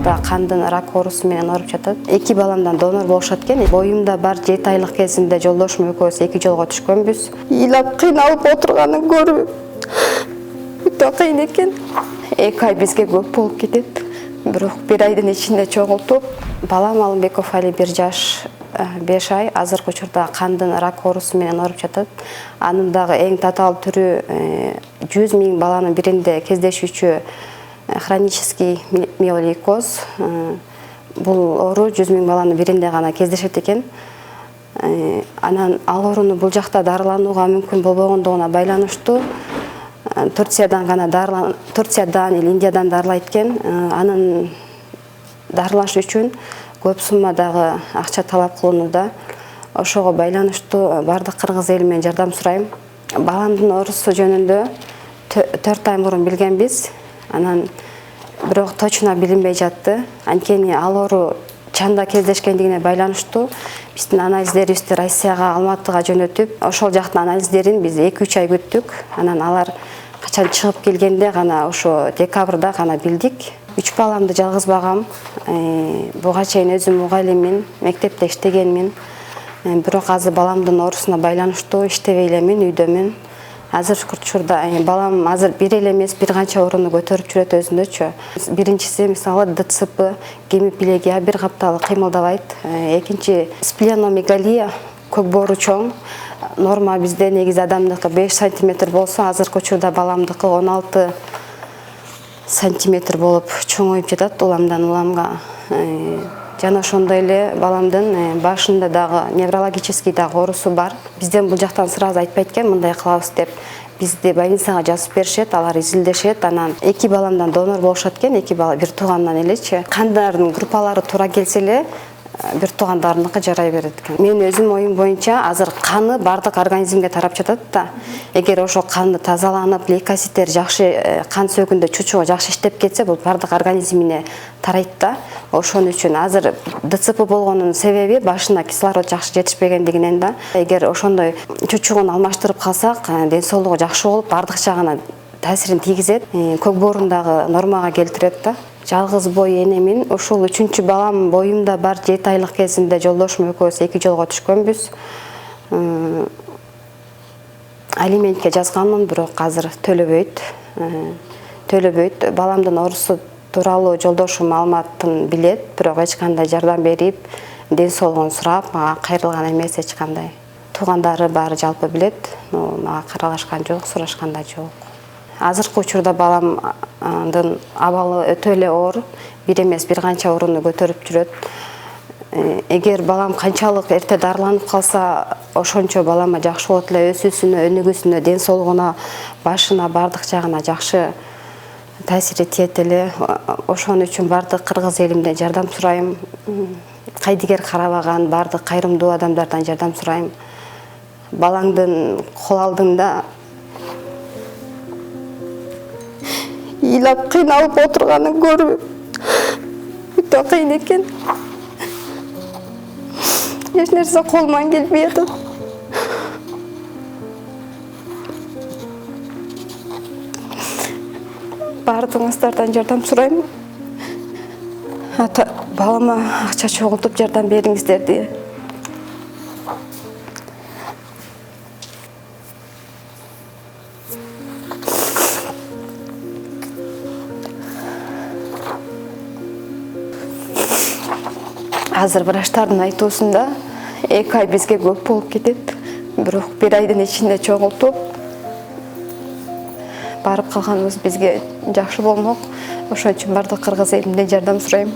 учурда кандын рак оорусу менен ооруп жатат. 2 баламдан донор болушат экен. Боюмда бар 7 айлык кезинде жолдошум экөөбүз 2 жолго түшкөнбүз. Ыйлап кыйналып отурганын көрүп өтө кыйын экен. 2 ай бизге көп болуп кетет. Бирок 1 айдын ичинде чогултуп, балам Алымбеков Али 1 жаш 5 ай азыркы учурда кандын рак оорусу менен ооруп жатат. Анын дагы эң татаал түрү 100 000 баланын биринде кездешүүчү хронический миелойкоз. Бул оору 100 000 баланын биринде гана кездешет экен. Анан ал ооруну бул жакта дарыланууга мүмкүн болбогондугуна байланыштуу Турциядан или Индиядан дарылайт экен. Анын дарылаш үчүн көп суммадагы акча талап кылынууда. Ошого байланыштуу бардык кыргыз эли менен жардам сурайм. Баламдын оорусу жөнүндө 4 ай мурун билгенбиз. Анан бирок точно билинбей жатты. Анткени ал оору чанда кездешкендигине байланыштуу биздин анализдерибизди Россияга, Алматыга жөнөтүп, ошол жактын анализдерин биз 2-3 ай күттүк. Анан алар качан чыгып келгенде гана ошо декабрда гана билдик. 3 баламды жалгыз багам. Буга чейин өзүм мугалиммин, мектепте иштегенмин. Бирок азыр баламдын оорусуна байланыштуу иштебей элемин, үйдөмүн. Азыркы учурда балам азыр бир эле эмес, бир канча ооруну көтөрүп жүрөт өзүндөчү. Биринчиси мисалы ДЦП, гемиплегия, бир капталы кыймылдабайт. Экинчи спленомегалия, көк боору чоң. Норма бизде негизи адамдыкы 5 сантиметр болсо, азыркы учурда баламдыкы 16 сантиметр болуп чоңоюп жатат уламдан уламга. Жана ошондой эле баламдын башында дагы неврологический дагы оорусу бар. Бизден бул жактан сразу айтпайт экен, мындай кылабыз деп. Бизди больницага жазып беришет, алар изилдешет. Анан 2 баламдан донор болушат экен, 2 бала бир туугандан элечи. Кандардын группалары туура келсе эле бир туугандарыныкы жарай берет экен. Мен өзүм оюм боюнча азыр каны бардык организмге тарап жатат да. Эгер ошо канды тазаланып, лейкоциттер жакшы, кан сөгүндө чучугу жакшы иштеп кетсе, бул бардык организмине тарайт да. Ошон үчүн азыр ДЦП болгонунун себеби башына кислород жакшы жетишпегендигинен да. Эгер ошондой чучугун алмаштырып калсак, ден соолугу жакшы болуп, бардык жагына таасирин тийгизет, көк боорундагы нормага келтирет да. Жалгыз бой энемин. Ушул 3-чү балам боюмда бар 7 айлык кезинде жолдошум экөөбүз 2 жолго түшкөнбүз. Алиментке жазганмын, бирок азыр төлөбөйт. Баламдын оорусу тууралуу жолдошум маалыматын билет, бирок эч кандай жардам берип, ден соолугун сурап, мага кайрылган эмес эч кандай. Туугандары баары жалпы билет, мага каралашкан жок, сурашкан да жок. Азыркы учурда баламдын абалы өтө эле оор, бир эмес бир канча ооруну көтөрүп жүрөт. Эгер балам канчалык эрте дарыланып калса, ошончо балама жакшы болот эле, өсүүсүнө, өнүгүүсүнө, ден соолугуна, башына, бардык жагына жакшы таасири тиет эле. Ошон үчүн бардык кыргыз элимден жардам сурайм. Кайдыгер карабаган бардык кайрымдуу адамдардан жардам сурайм. Балаңдын кол алдыңда ыйлап кыйналып отурганын көрүп өтө кыйын экен. Эч нерсе колуман келбей атат. Бардыгыңыздардан жардам сурайм. Балама акча чогултуп жардам бериңиздерди. Азыр врачтардын айтуусунда 2 ай бизге көп болуп кетет. Бирок 1 айдын ичинде чогултуп барып калганыбыз бизге жакшы болмок. Ошон үчүн бардык кыргыз элинен жардам сурайм.